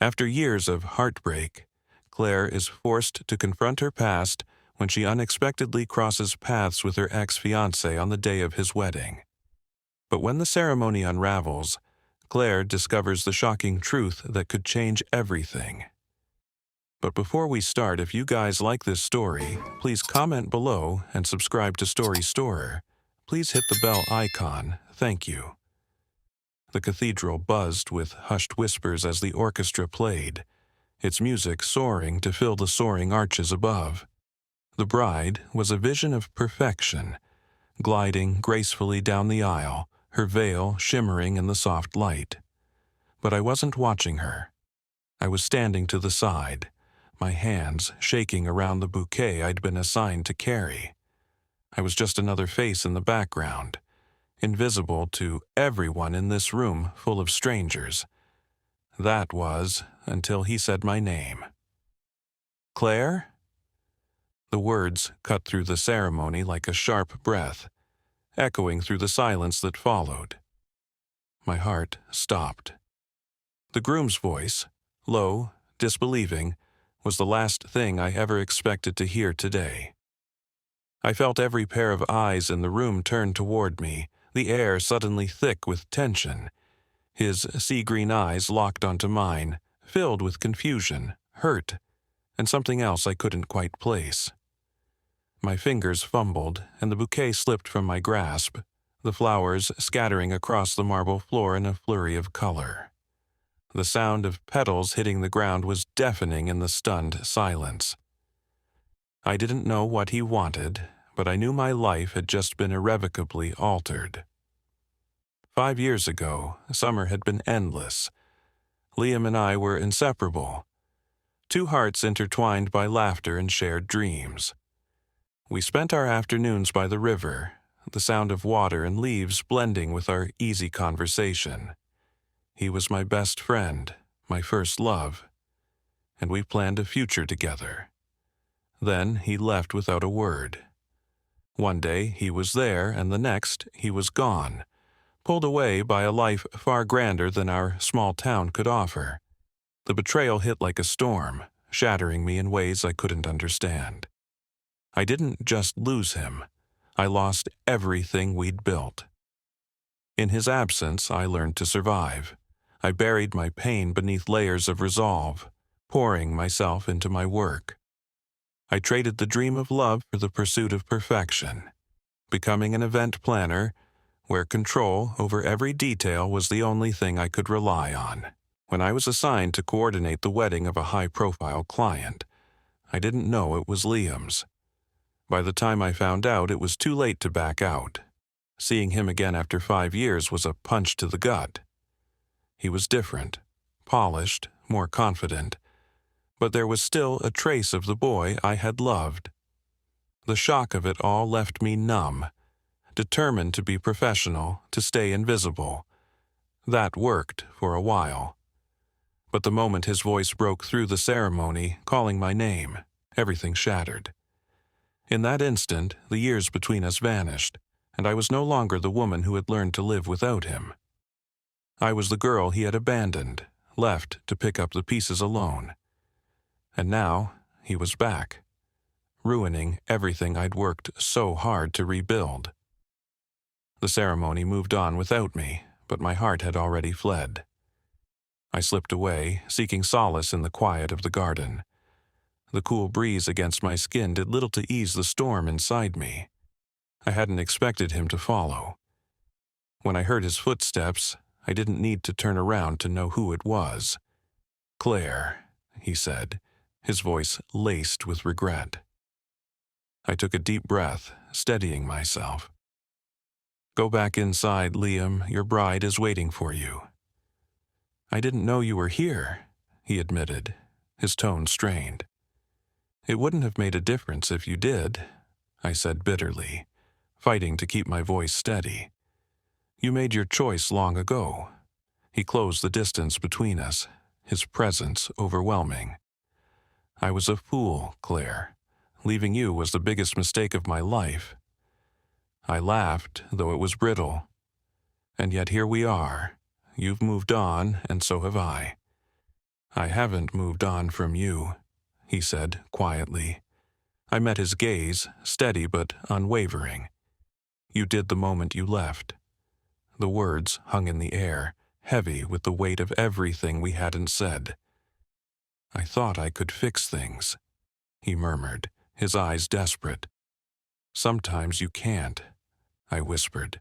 After years of heartbreak, Claire is forced to confront her past when she unexpectedly crosses paths with her ex-fiancé on the day of his wedding. But when the ceremony unravels, Claire discovers the shocking truth that could change everything. But before we start, if you guys like this story, please comment below and subscribe to Story Storer. Please hit the bell icon. Thank you. The cathedral buzzed with hushed whispers as the orchestra played, its music soaring to fill the soaring arches above. The bride was a vision of perfection, gliding gracefully down the aisle, her veil shimmering in the soft light. But I wasn't watching her. I was standing to the side, my hands shaking around the bouquet I'd been assigned to carry. I was just another face in the background, invisible to everyone in this room full of strangers. That was until he said my name. Claire? The words cut through the ceremony like a sharp breath, echoing through the silence that followed. My heart stopped. The groom's voice, low, disbelieving, was the last thing I ever expected to hear today. I felt every pair of eyes in the room turn toward me, the air suddenly thick with tension. His sea-green eyes locked onto mine, filled with confusion, hurt, and something else I couldn't quite place. My fingers fumbled, and the bouquet slipped from my grasp, the flowers scattering across the marble floor in a flurry of color. The sound of petals hitting the ground was deafening in the stunned silence. I didn't know what he wanted, but I knew my life had just been irrevocably altered. 5 years ago, summer had been endless. Liam and I were inseparable, two hearts intertwined by laughter and shared dreams. We spent our afternoons by the river, the sound of water and leaves blending with our easy conversation. He was my best friend, my first love, and we planned a future together. Then he left without a word. One day he was there, and the next he was gone, pulled away by a life far grander than our small town could offer. The betrayal hit like a storm, shattering me in ways I couldn't understand. I didn't just lose him. I lost everything we'd built. In his absence, I learned to survive. I buried my pain beneath layers of resolve, pouring myself into my work. I traded the dream of love for the pursuit of perfection, becoming an event planner where control over every detail was the only thing I could rely on. When I was assigned to coordinate the wedding of a high-profile client, I didn't know it was Liam's. By the time I found out, it was too late to back out. Seeing him again after 5 years was a punch to the gut. He was different, polished, more confident, but there was still a trace of the boy I had loved. The shock of it all left me numb, determined to be professional, to stay invisible. That worked for a while. But the moment his voice broke through the ceremony, calling my name, everything shattered. In that instant, the years between us vanished, and I was no longer the woman who had learned to live without him. I was the girl he had abandoned, left to pick up the pieces alone. And now, he was back, ruining everything I'd worked so hard to rebuild. The ceremony moved on without me, but my heart had already fled. I slipped away, seeking solace in the quiet of the garden. The cool breeze against my skin did little to ease the storm inside me. I hadn't expected him to follow. When I heard his footsteps, I didn't need to turn around to know who it was. "Claire," he said, his voice laced with regret. I took a deep breath, steadying myself. "Go back inside, Liam. Your bride is waiting for you." "I didn't know you were here," he admitted, his tone strained. "It wouldn't have made a difference if you did," I said bitterly, fighting to keep my voice steady. "You made your choice long ago." He closed the distance between us, his presence overwhelming. "I was a fool, Claire. Leaving you was the biggest mistake of my life." I laughed, though it was brittle. "And yet here we are. You've moved on, and so have I. "I haven't moved on from you," he said quietly. I met his gaze, steady but unwavering. "You did the moment you left." The words hung in the air, heavy with the weight of everything we hadn't said. "I thought I could fix things," he murmured, his eyes desperate. "Sometimes you can't," I whispered.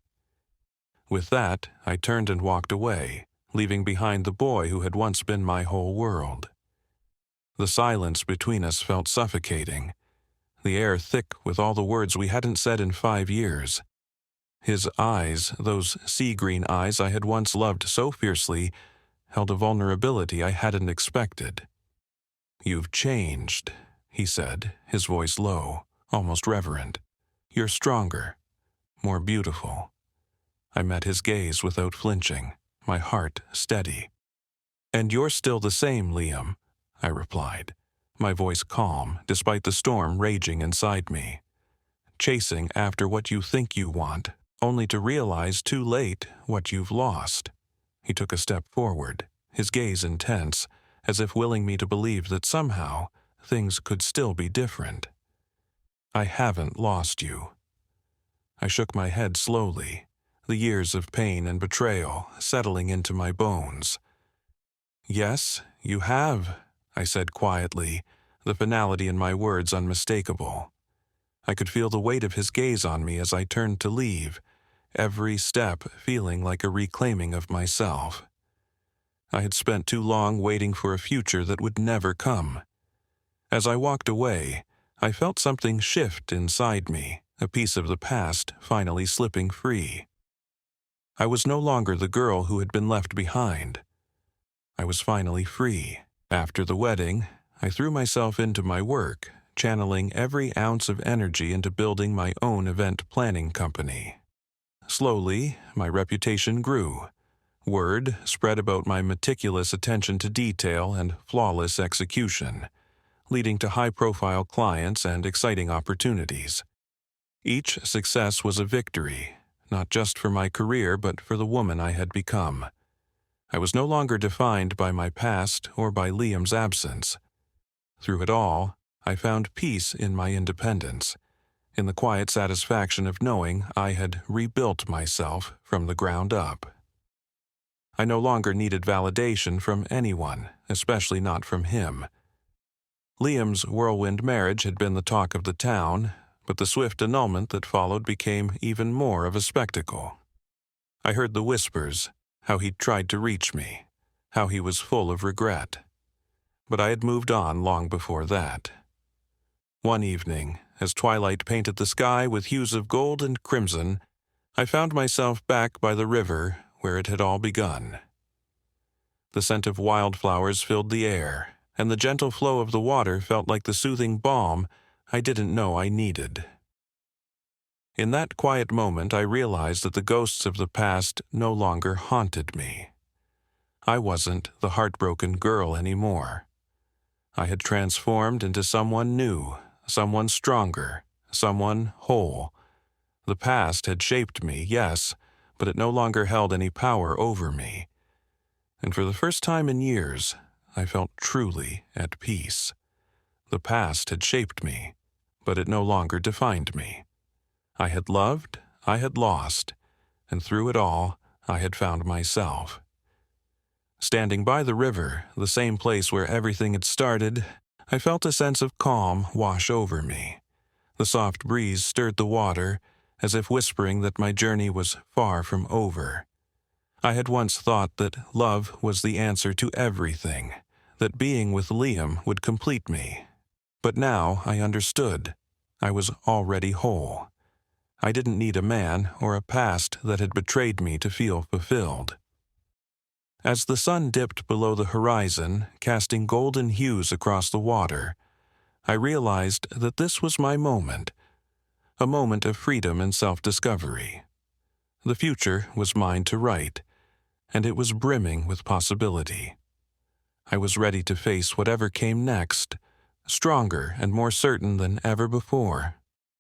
With that, I turned and walked away, leaving behind the boy who had once been my whole world. The silence between us felt suffocating, the air thick with all the words we hadn't said in 5 years. His eyes, those sea-green eyes I had once loved so fiercely, held a vulnerability I hadn't expected. "You've changed," he said, his voice low, almost reverent. "You're stronger, more beautiful." I met his gaze without flinching, my heart steady. "And you're still the same, Liam," I replied, my voice calm despite the storm raging inside me. "Chasing after what you think you want, only to realize too late what you've lost." He took a step forward, his gaze intense, as if willing me to believe that somehow things could still be different. "I haven't lost you." I shook my head slowly, the years of pain and betrayal settling into my bones. "Yes, you have," I said quietly, the finality in my words unmistakable. I could feel the weight of his gaze on me as I turned to leave, every step feeling like a reclaiming of myself. I had spent too long waiting for a future that would never come. As I walked away, I felt something shift inside me, a piece of the past finally slipping free. I was no longer the girl who had been left behind. I was finally free. After the wedding, I threw myself into my work, channeling every ounce of energy into building my own event planning company. Slowly, my reputation grew. Word spread about my meticulous attention to detail and flawless execution, leading to high-profile clients and exciting opportunities. Each success was a victory, not just for my career but for the woman I had become. I was no longer defined by my past or by Liam's absence. Through it all, I found peace in my independence, in the quiet satisfaction of knowing I had rebuilt myself from the ground up. I no longer needed validation from anyone, especially not from him. Liam's whirlwind marriage had been the talk of the town, but the swift annulment that followed became even more of a spectacle. I heard the whispers, how he'd tried to reach me, how he was full of regret. But I had moved on long before that. One evening, as twilight painted the sky with hues of gold and crimson, I found myself back by the river where it had all begun. The scent of wildflowers filled the air, and the gentle flow of the water felt like the soothing balm I didn't know I needed. In that quiet moment, I realized that the ghosts of the past no longer haunted me. I wasn't the heartbroken girl anymore. I had transformed into someone new, someone stronger, someone whole. The past had shaped me, yes, but it no longer held any power over me. And for the first time in years, I felt truly at peace. The past had shaped me, but it no longer defined me. I had loved, I had lost, and through it all, I had found myself. Standing by the river, the same place where everything had started, I felt a sense of calm wash over me. The soft breeze stirred the water, as if whispering that my journey was far from over. I had once thought that love was the answer to everything, that being with Liam would complete me. But now I understood. I was already whole. I didn't need a man or a past that had betrayed me to feel fulfilled. As the sun dipped below the horizon, casting golden hues across the water, I realized that this was my moment, a moment of freedom and self-discovery. The future was mine to write, and it was brimming with possibility. I was ready to face whatever came next, stronger and more certain than ever before.